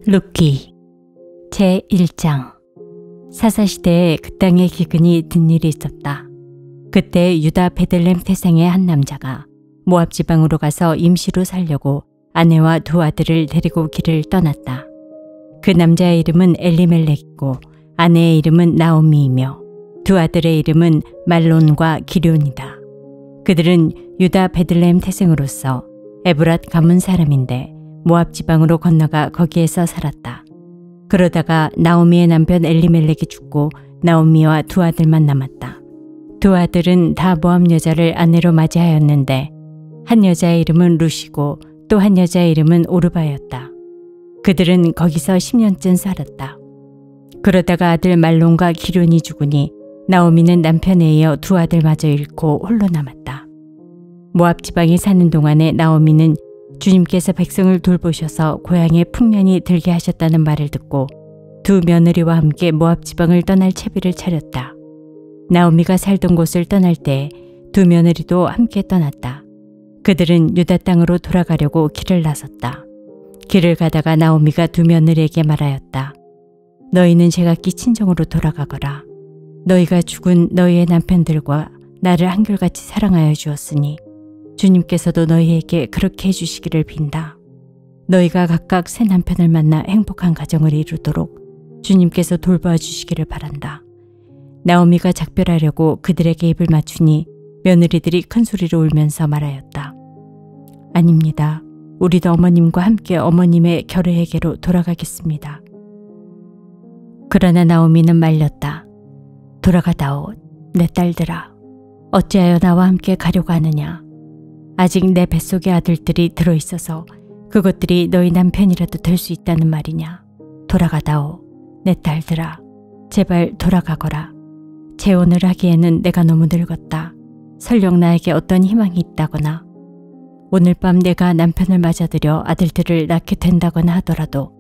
룻기 제1장. 사사시대에 그 땅에 기근이 든 일이 있었다. 그때 유다 베들레헴 태생의 한 남자가 모압 지방으로 가서 임시로 살려고 아내와 두 아들을 데리고 길을 떠났다. 그 남자의 이름은 엘리멜렉이고 아내의 이름은 나오미이며 두 아들의 이름은 말론과 기럨이다. 그들은 유다 베들레헴 태생으로서 에브랏 가문 사람인데 모압 지방으로 건너가 거기에서 살았다. 그러다가 나오미의 남편 엘리멜렉이 죽고 나오미와 두 아들만 남았다. 두 아들은 다 모압 여자를 아내로 맞이하였는데 한 여자의 이름은 룻이고 또 한 여자의 이름은 오르바였다. 그들은 거기서 10년쯤 살았다. 그러다가 아들 말론과 기럨이 죽으니 나오미는 남편에 이어 두 아들마저 잃고 홀로 남았다. 모압 지방에 사는 동안에 나오미는 주님께서 백성을 돌보셔서 고향에 풍년이 들게 하셨다는 말을 듣고 두 며느리와 함께 모압 지방을 떠날 채비를 차렸다. 나오미가 살던 곳을 떠날 때 두 며느리도 함께 떠났다. 그들은 유다 땅으로 돌아가려고 길을 나섰다. 길을 가다가 나오미가 두 며느리에게 말하였다. 너희는 제각기 친정으로 돌아가거라. 너희가 죽은 너희의 남편들과 나를 한결같이 사랑하여 주었으니 주님께서도 너희에게 그렇게 해주시기를 빈다. 너희가 각각 새 남편을 만나 행복한 가정을 이루도록 주님께서 돌보아 주시기를 바란다. 나오미가 작별하려고 그들에게 입을 맞추니 며느리들이 큰 소리로 울면서 말하였다. 아닙니다. 우리도 어머님과 함께 어머님의 결례에게로 돌아가겠습니다. 그러나 나오미는 말렸다. 돌아가다오, 내 딸들아. 어찌하여 나와 함께 가려고 하느냐. 아직 내 뱃속에 아들들이 들어있어서 그것들이 너희 남편이라도 될 수 있다는 말이냐. 돌아가다오, 내 딸들아. 제발 돌아가거라. 재혼을 하기에는 내가 너무 늙었다. 설령 나에게 어떤 희망이 있다거나 오늘 밤 내가 남편을 맞아들여 아들들을 낳게 된다거나 하더라도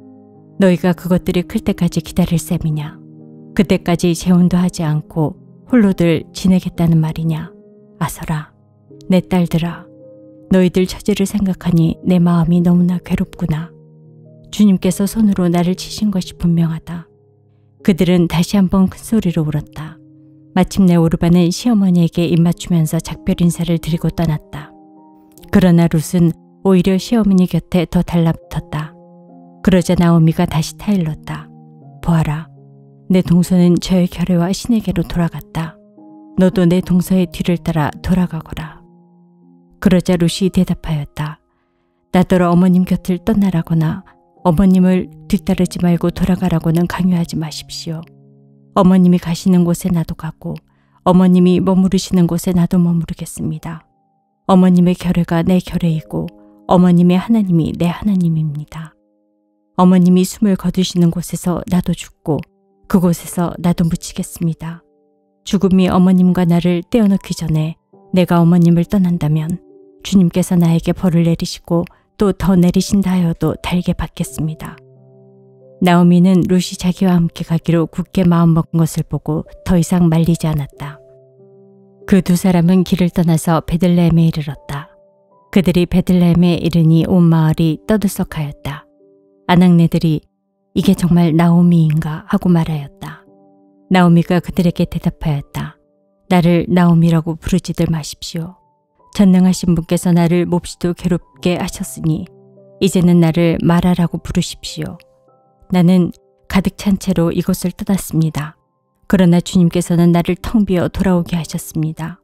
너희가 그것들이 클 때까지 기다릴 셈이냐. 그때까지 재혼도 하지 않고 홀로들 지내겠다는 말이냐. 아서라, 내 딸들아. 너희들 처지를 생각하니 내 마음이 너무나 괴롭구나. 주님께서 손으로 나를 치신 것이 분명하다. 그들은 다시 한번 큰 소리로 울었다. 마침내 오르바는 시어머니에게 입맞추면서 작별 인사를 드리고 떠났다. 그러나 룻은 오히려 시어머니 곁에 더 달라붙었다. 그러자 나오미가 다시 타일렀다. 보아라, 내 동서는 저의 결례와 신에게로 돌아갔다. 너도 내 동서의 뒤를 따라 돌아가거라. 그러자 룻이 대답하였다. 나더러 어머님 곁을 떠나라거나 어머님을 뒤따르지 말고 돌아가라고는 강요하지 마십시오. 어머님이 가시는 곳에 나도 가고 어머님이 머무르시는 곳에 나도 머무르겠습니다. 어머님의 결례가 내 결례이고 어머님의 하나님이 내 하나님입니다. 어머님이 숨을 거두시는 곳에서 나도 죽고 그곳에서 나도 묻히겠습니다. 죽음이 어머님과 나를 떼어놓기 전에 내가 어머님을 떠난다면 주님께서 나에게 벌을 내리시고 또 더 내리신다 하여도 달게 받겠습니다. 나오미는 룻이 자기와 함께 가기로 굳게 마음먹은 것을 보고 더 이상 말리지 않았다. 그 두 사람은 길을 떠나서 베들레헴에 이르렀다. 그들이 베들레헴에 이르니 온 마을이 떠들썩하였다. 아낙네들이 이게 정말 나오미인가 하고 말하였다. 나오미가 그들에게 대답하였다. 나를 나오미라고 부르지들 마십시오. 전능하신 분께서 나를 몹시도 괴롭게 하셨으니 이제는 나를 마라라고 부르십시오. 나는 가득 찬 채로 이곳을 떠났습니다. 그러나 주님께서는 나를 텅 비어 돌아오게 하셨습니다.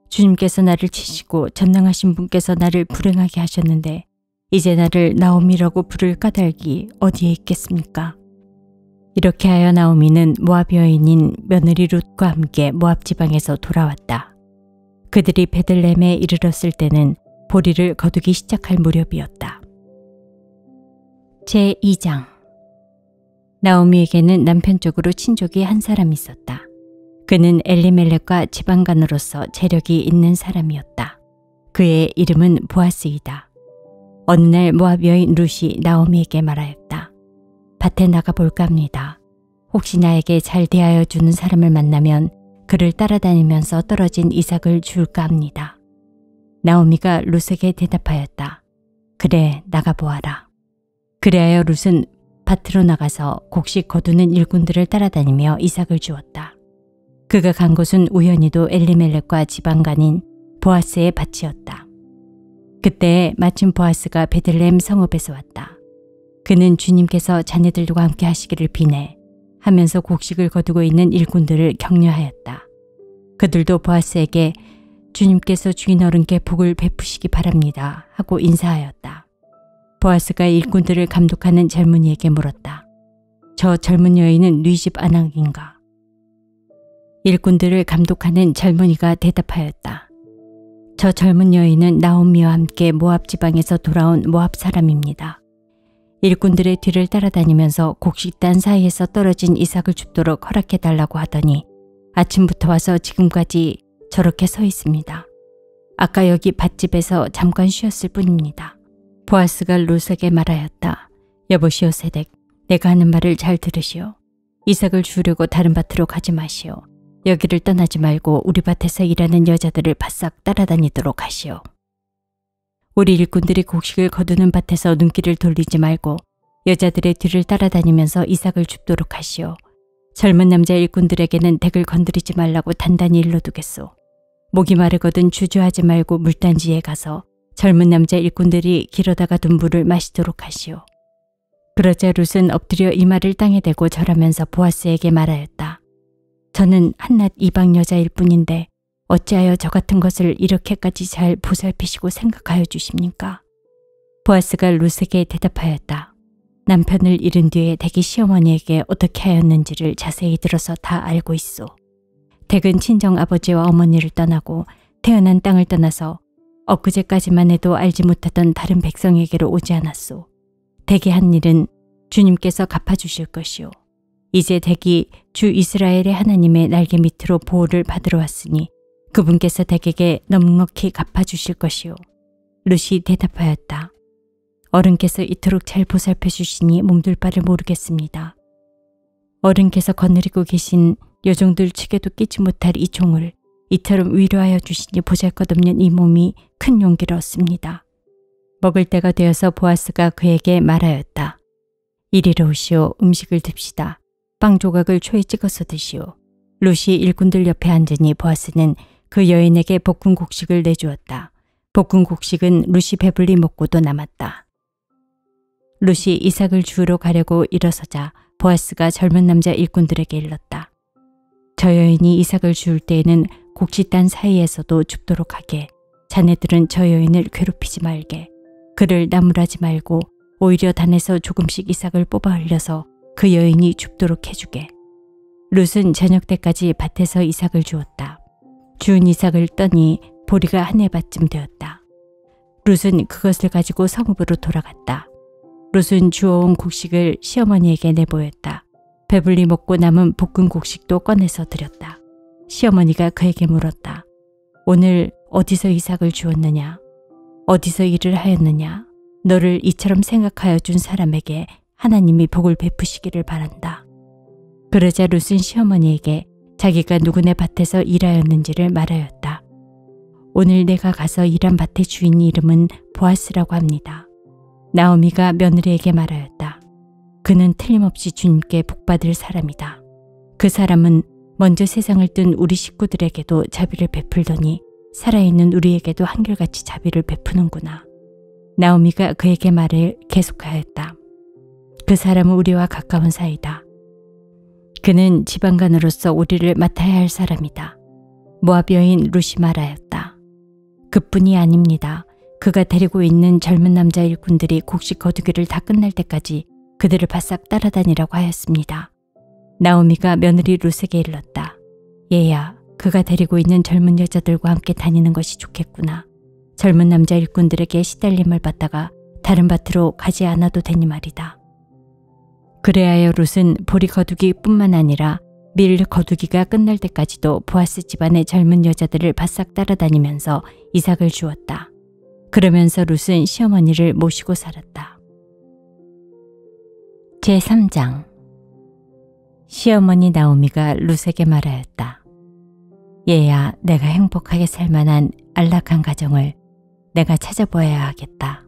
주님께서 나를 치시고 전능하신 분께서 나를 불행하게 하셨는데 이제 나를 나오미라고 부를 까닭이 어디에 있겠습니까? 이렇게 하여 나오미는 모압 여인인 며느리 룻과 함께 모압 지방에서 돌아왔다. 그들이 베들레헴에 이르렀을 때는 보리를 거두기 시작할 무렵이었다. 제2장. 나오미에게는 남편 쪽으로 친족이 한 사람 있었다. 그는 엘리멜렉과 지방간으로서 재력이 있는 사람이었다. 그의 이름은 보아스이다. 어느 날 모압 여인 룻이 나오미에게 말하였다. 밭에 나가볼까 합니다. 혹시 나에게 잘 대하여 주는 사람을 만나면 그를 따라다니면서 떨어진 이삭을 줄까 합니다. 나오미가 룻에게 대답하였다. 그래, 나가보아라. 그리하여 룻은 밭으로 나가서 곡식 거두는 일꾼들을 따라다니며 이삭을 주었다. 그가 간 곳은 우연히도 엘리멜렉과 지방간인 보아스의 밭이었다. 그때 마침 보아스가 베들레헴 성읍에서 왔다. 그는 주님께서 자네들과 함께 하시기를 비내 하면서 곡식을 거두고 있는 일꾼들을 격려하였다. 그들도 보아스에게 주님께서 주인 어른께 복을 베푸시기 바랍니다 하고 인사하였다. 보아스가 일꾼들을 감독하는 젊은이에게 물었다. 저 젊은 여인은 네 집 아낙인가? 일꾼들을 감독하는 젊은이가 대답하였다. 저 젊은 여인은 나오미와 함께 모압 지방에서 돌아온 모압 사람입니다. 일꾼들의 뒤를 따라다니면서 곡식단 사이에서 떨어진 이삭을 줍도록 허락해달라고 하더니 아침부터 와서 지금까지 저렇게 서 있습니다. 아까 여기 밭집에서 잠깐 쉬었을 뿐입니다. 보아스가 룻에게 말하였다. 여보시오 세덱, 내가 하는 말을 잘 들으시오. 이삭을 주우려고 다른 밭으로 가지 마시오. 여기를 떠나지 말고 우리 밭에서 일하는 여자들을 바싹 따라다니도록 하시오. 우리 일꾼들이 곡식을 거두는 밭에서 눈길을 돌리지 말고 여자들의 뒤를 따라다니면서 이삭을 줍도록 하시오. 젊은 남자 일꾼들에게는 덱을 건드리지 말라고 단단히 일러두겠소. 목이 마르거든 주저하지 말고 물단지에 가서 젊은 남자 일꾼들이 길어다가 둔 물을 마시도록 하시오. 그러자 룻은 엎드려 이마를 땅에 대고 절하면서 보아스에게 말하였다. 저는 한낱 이방 여자일 뿐인데 어찌하여 저 같은 것을 이렇게까지 잘 보살피시고 생각하여 주십니까? 보아스가 룻에게 대답하였다. 남편을 잃은 뒤에 덱이 시어머니에게 어떻게 하였는지를 자세히 들어서 다 알고 있소. 덱은 친정 아버지와 어머니를 떠나고 태어난 땅을 떠나서 엊그제까지만 해도 알지 못하던 다른 백성에게로 오지 않았소. 덱이 한 일은 주님께서 갚아주실 것이오. 이제 덱이 주 이스라엘의 하나님의 날개 밑으로 보호를 받으러 왔으니 그분께서 덱에게 넉넉히 갚아주실 것이오. 룻이 대답하였다. 어른께서 이토록 잘 보살펴 주시니 몸둘 바를 모르겠습니다. 어른께서 거느리고 계신 여종들 측에도 끼지 못할 이 종을 이처럼 위로하여 주시니 보잘것없는 이 몸이 큰 용기를 얻습니다. 먹을 때가 되어서 보아스가 그에게 말하였다. 이리로 오시오. 음식을 듭시다. 빵 조각을 초에 찍어서 드시오. 룻이 일꾼들 옆에 앉으니 보아스는 그 여인에게 볶은 곡식을 내주었다. 볶은 곡식은 룻이 배불리 먹고도 남았다. 룻이 이삭을 주우러 가려고 일어서자 보아스가 젊은 남자 일꾼들에게 일렀다. 저 여인이 이삭을 주울 때에는 곡식단 사이에서도 줍도록 하게. 자네들은 저 여인을 괴롭히지 말게. 그를 나무라지 말고 오히려 단에서 조금씩 이삭을 뽑아 흘려서 그 여인이 줍도록 해주게. 룻은 저녁 때까지 밭에서 이삭을 주었다. 주운 이삭을 떠니 보리가 한 해밭쯤 되었다. 룻은 그것을 가지고 성읍으로 돌아갔다. 룻은 주워온 곡식을 시어머니에게 내보였다. 배불리 먹고 남은 볶은 곡식도 꺼내서 드렸다. 시어머니가 그에게 물었다. 오늘 어디서 이삭을 주었느냐? 어디서 일을 하였느냐? 너를 이처럼 생각하여 준 사람에게 하나님이 복을 베푸시기를 바란다. 그러자 룻은 시어머니에게 자기가 누구네 밭에서 일하였는지를 말하였다. 오늘 내가 가서 일한 밭의 주인 이름은 보아스라고 합니다. 나오미가 며느리에게 말하였다. 그는 틀림없이 주님께 복받을 사람이다. 그 사람은 먼저 세상을 뜬 우리 식구들에게도 자비를 베풀더니 살아있는 우리에게도 한결같이 자비를 베푸는구나. 나오미가 그에게 말을 계속하였다. 그 사람은 우리와 가까운 사이다. 그는 지방간으로서 우리를 맡아야 할 사람이다. 모압 여인 룻이 말하였다. 그뿐이 아닙니다. 그가 데리고 있는 젊은 남자 일꾼들이 곡식 거두기를 다 끝날 때까지 그들을 바싹 따라다니라고 하였습니다. 나오미가 며느리 룻에게 일렀다. 얘야, 그가 데리고 있는 젊은 여자들과 함께 다니는 것이 좋겠구나. 젊은 남자 일꾼들에게 시달림을 받다가 다른 밭으로 가지 않아도 되니 말이다. 그래하여 룻은 보리 거두기 뿐만 아니라 밀 거두기가 끝날 때까지도 보아스 집안의 젊은 여자들을 바싹 따라다니면서 이삭을 주었다. 그러면서 룻은 시어머니를 모시고 살았다. 제3장. 시어머니 나오미가 룻에게 말하였다. 얘야, 내가 행복하게 살 만한 안락한 가정을 내가 찾아보아야 하겠다.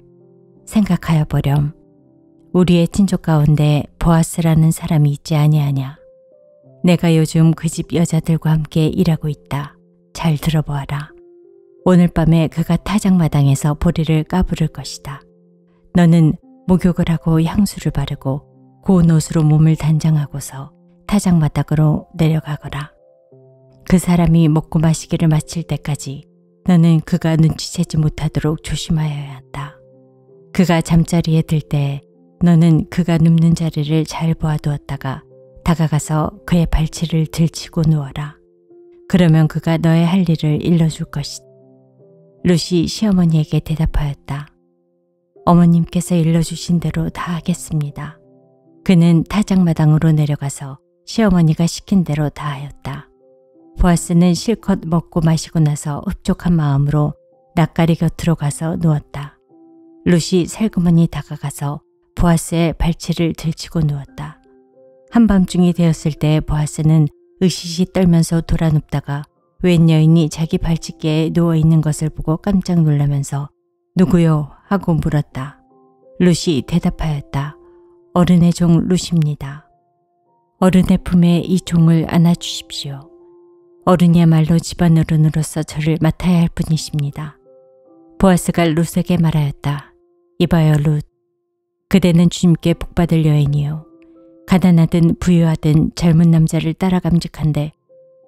생각하여 보렴. 우리의 친족 가운데 보아스라는 사람이 있지 아니하냐. 내가 요즘 그 집 여자들과 함께 일하고 있다. 잘 들어보아라. 오늘 밤에 그가 타작마당에서 보리를 까부를 것이다. 너는 목욕을 하고 향수를 바르고 고운 옷으로 몸을 단장하고서 타작마당으로 내려가거라. 그 사람이 먹고 마시기를 마칠 때까지 너는 그가 눈치채지 못하도록 조심하여야 한다. 그가 잠자리에 들 때 너는 그가 눕는 자리를 잘 보아두었다가 다가가서 그의 발치를 들치고 누워라. 그러면 그가 너의 할 일을 일러줄 것이다. 룻이 시어머니에게 대답하였다. 어머님께서 일러주신 대로 다 하겠습니다. 그는 타작마당으로 내려가서 시어머니가 시킨 대로 다 하였다. 보아스는 실컷 먹고 마시고 나서 흡족한 마음으로 낯가리 곁으로 가서 누웠다. 룻이 살그머니 다가가서 보아스의 발치를 들치고 누웠다. 한밤중이 되었을 때 보아스는 으시시 떨면서 돌아 눕다가 웬 여인이 자기 발치께에 누워있는 것을 보고 깜짝 놀라면서 누구요? 하고 물었다. 룻이 대답하였다. 어른의 종 룻입니다. 어른의 품에 이 종을 안아주십시오. 어른이야말로 집안어른으로서 저를 맡아야 할 분이십니다. 보아스가 룻에게 말하였다. 이봐요 룻. 그대는 주님께 복받을 여인이요. 가난하든 부유하든 젊은 남자를 따라 감직한데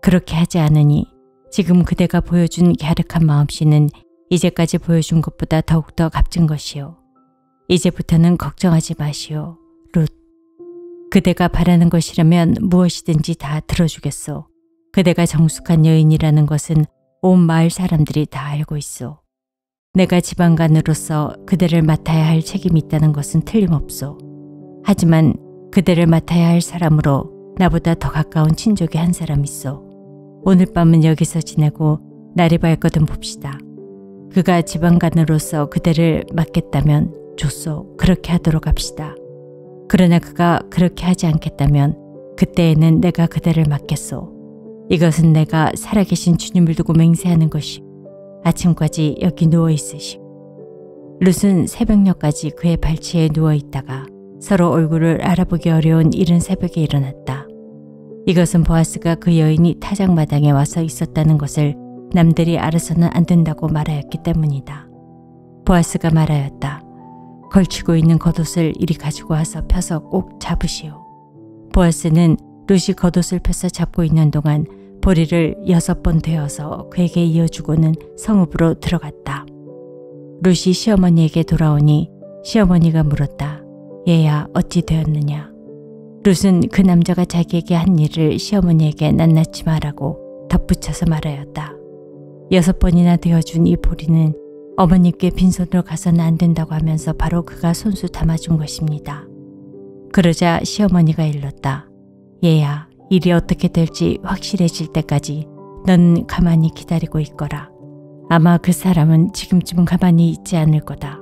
그렇게 하지 않으니 지금 그대가 보여준 갸륵한 마음씨는 이제까지 보여준 것보다 더욱더 값진 것이요. 이제부터는 걱정하지 마시오. 룻. 그대가 바라는 것이라면 무엇이든지 다 들어주겠소. 그대가 정숙한 여인이라는 것은 온 마을 사람들이 다 알고 있소. 내가 지방간으로서 그대를 맡아야 할 책임이 있다는 것은 틀림없소. 하지만 그대를 맡아야 할 사람으로 나보다 더 가까운 친족이 한 사람 있소. 오늘 밤은 여기서 지내고 날이 밝거든 봅시다. 그가 지방간으로서 그대를 맡겠다면 좋소. 그렇게 하도록 합시다. 그러나 그가 그렇게 하지 않겠다면 그때에는 내가 그대를 맡겠소. 이것은 내가 살아계신 주님을 두고 맹세하는 것이 아침까지 여기 누워있으시오. 룻은 새벽녘까지 그의 발치에 누워있다가 서로 얼굴을 알아보기 어려운 이른 새벽에 일어났다. 이것은 보아스가 그 여인이 타작마당에 와서 있었다는 것을 남들이 알아서는 안 된다고 말하였기 때문이다. 보아스가 말하였다. 걸치고 있는 겉옷을 이리 가지고 와서 펴서 꼭 잡으시오. 보아스는 룻이 겉옷을 펴서 잡고 있는 동안 보리를 6번 되어서 그에게 이어주고는 성읍으로 들어갔다. 룻이 시어머니에게 돌아오니 시어머니가 물었다. 얘야 어찌 되었느냐. 룻은 그 남자가 자기에게 한 일을 시어머니에게 낱낱이 말하고 덧붙여서 말하였다. 6번이나 되어준 이 보리는 어머니께 빈손으로 가서는 안 된다고 하면서 바로 그가 손수 담아준 것입니다. 그러자 시어머니가 일렀다. 얘야 일이 어떻게 될지 확실해질 때까지 넌 가만히 기다리고 있거라. 아마 그 사람은 지금쯤은 가만히 있지 않을 거다.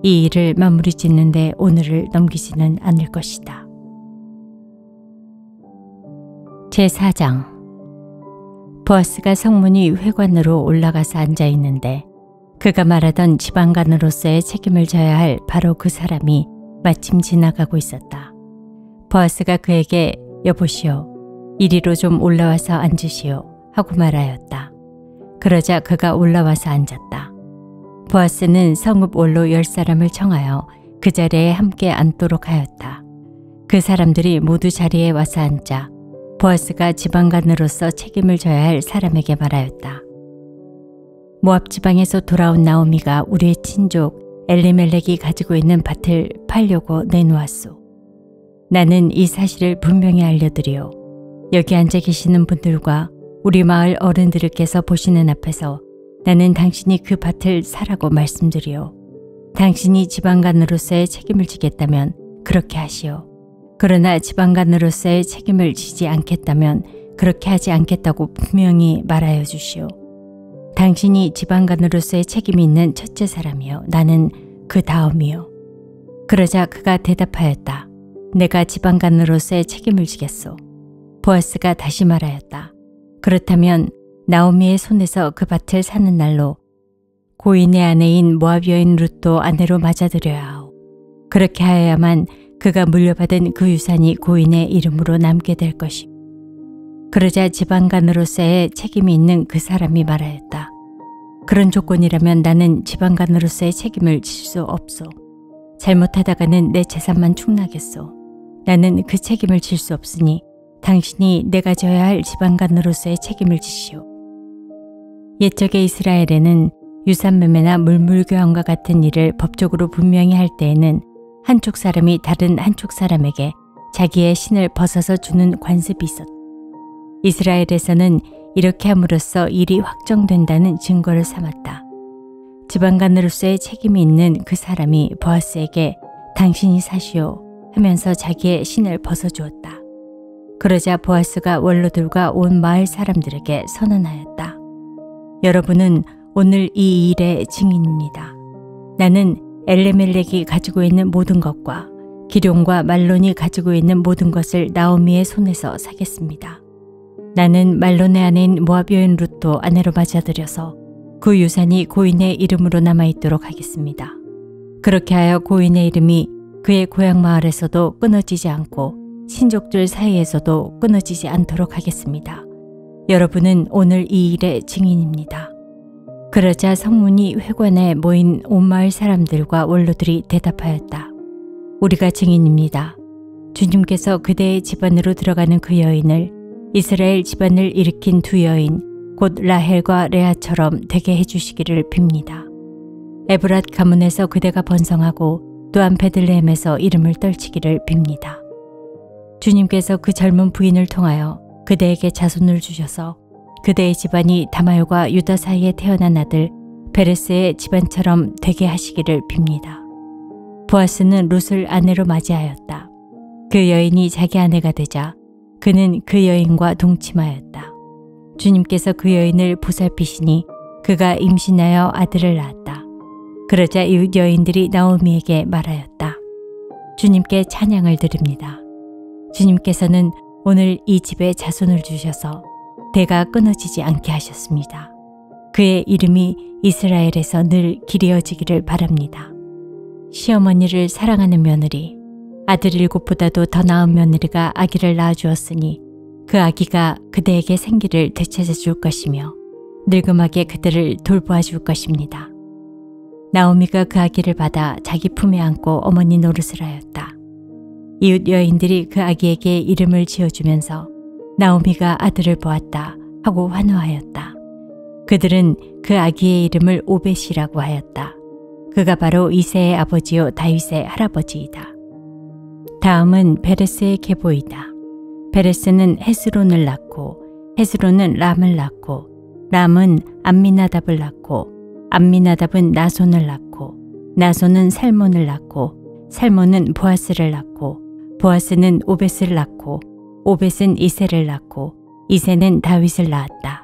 이 일을 마무리 짓는데 오늘을 넘기지는 않을 것이다. 제4장. 보아스가 성문 위 회관으로 올라가서 앉아 있는데 그가 말하던 지방간으로서의 책임을 져야 할 바로 그 사람이 마침 지나가고 있었다. 보아스가 그에게 여보시오. 이리로 좀 올라와서 앉으시오 하고 말하였다. 그러자 그가 올라와서 앉았다. 보아스는 성읍 원로 10사람을 청하여 그 자리에 함께 앉도록 하였다. 그 사람들이 모두 자리에 와서 앉자 보아스가 지방간으로서 책임을 져야 할 사람에게 말하였다. 모압 지방에서 돌아온 나오미가 우리의 친족 엘리멜렉이 가지고 있는 밭을 팔려고 내놓았소. 나는 이 사실을 분명히 알려드리오. 여기 앉아 계시는 분들과 우리 마을 어른들께서 보시는 앞에서 나는 당신이 그 밭을 사라고 말씀드리오. 당신이 지방간으로서의 책임을 지겠다면 그렇게 하시오. 그러나 지방간으로서의 책임을 지지 않겠다면 그렇게 하지 않겠다고 분명히 말하여 주시오. 당신이 지방간으로서의 책임이 있는 첫째 사람이요. 나는 그 다음이요. 그러자 그가 대답하였다. 내가 지방간으로서의 책임을 지겠소. 보아스가 다시 말하였다. 그렇다면 나오미의 손에서 그 밭을 사는 날로 고인의 아내인 모압 여인 룻도 아내로 맞아들여야 하오. 그렇게 하여야만 그가 물려받은 그 유산이 고인의 이름으로 남게 될 것이며 그러자 지방간으로서의 책임이 있는 그 사람이 말하였다. 그런 조건이라면 나는 지방간으로서의 책임을 질 수 없소. 잘못하다가는 내 재산만 축나겠소. 나는 그 책임을 질 수 없으니 당신이 내가 져야 할 지방간으로서의 책임을 지시오. 옛적의 이스라엘에는 유산매매나 물물교환과 같은 일을 법적으로 분명히 할 때에는 한쪽 사람이 다른 한쪽 사람에게 자기의 신을 벗어서 주는 관습이 있었다. 이스라엘에서는 이렇게 함으로써 일이 확정된다는 증거를 삼았다. 지방간으로서의 책임이 있는 그 사람이 보아스에게 당신이 사시오 하면서 자기의 신을 벗어주었다. 그러자 보아스가 원로들과 온 마을 사람들에게 선언하였다. 여러분은 오늘 이 일의 증인입니다. 나는 엘레멜렉이 가지고 있는 모든 것과 기럯과 말론이 가지고 있는 모든 것을 나오미의 손에서 사겠습니다. 나는 말론의 아내인 모압 여인 룻도 아내로 맞아들여서 그 유산이 고인의 이름으로 남아있도록 하겠습니다. 그렇게 하여 고인의 이름이 그의 고향 마을에서도 끊어지지 않고 친족들 사이에서도 끊어지지 않도록 하겠습니다. 여러분은 오늘 이 일의 증인입니다. 그러자 성문이 회관에 모인 온 마을 사람들과 원로들이 대답하였다. 우리가 증인입니다. 주님께서 그대의 집안으로 들어가는 그 여인을 이스라엘 집안을 일으킨 두 여인 곧 라헬과 레아처럼 되게 해주시기를 빕니다. 에브랏 가문에서 그대가 번성하고 또한 베들레헴에서 이름을 떨치기를 빕니다. 주님께서 그 젊은 부인을 통하여 그대에게 자손을 주셔서 그대의 집안이 다말과 유다 사이에 태어난 아들 베레스의 집안처럼 되게 하시기를 빕니다. 보아스는 룻을 아내로 맞이하였다. 그 여인이 자기 아내가 되자 그는 그 여인과 동침하였다. 주님께서 그 여인을 보살피시니 그가 임신하여 아들을 낳았다. 그러자 이웃 여인들이 나오미에게 말하였다. 주님께 찬양을 드립니다. 주님께서는 오늘 이 집에 자손을 주셔서 대가 끊어지지 않게 하셨습니다. 그의 이름이 이스라엘에서 늘 기리어지기를 바랍니다. 시어머니를 사랑하는 며느리, 아들 7보다도 더 나은 며느리가 아기를 낳아주었으니 그 아기가 그대에게 생기를 되찾아 줄 것이며 늙음하게 그들을 돌보아 줄 것입니다. 나오미가 그 아기를 받아 자기 품에 안고 어머니 노릇을 하였다. 이웃 여인들이 그 아기에게 이름을 지어주면서 나오미가 아들을 보았다 하고 환호하였다. 그들은 그 아기의 이름을 오벳이라고 하였다. 그가 바로 이새의 아버지요 다윗의 할아버지이다. 다음은 베레스의 계보이다. 베레스는 헤스론을 낳고 헤스론은 람을 낳고 람은 암미나답을 낳고 암미나답은 나손을 낳고 나손은 살몬을 낳고 살몬은 보아스를 낳고 보아스는 오벳을 낳고 오벳은 이새를 낳고 이새는 다윗을 낳았다.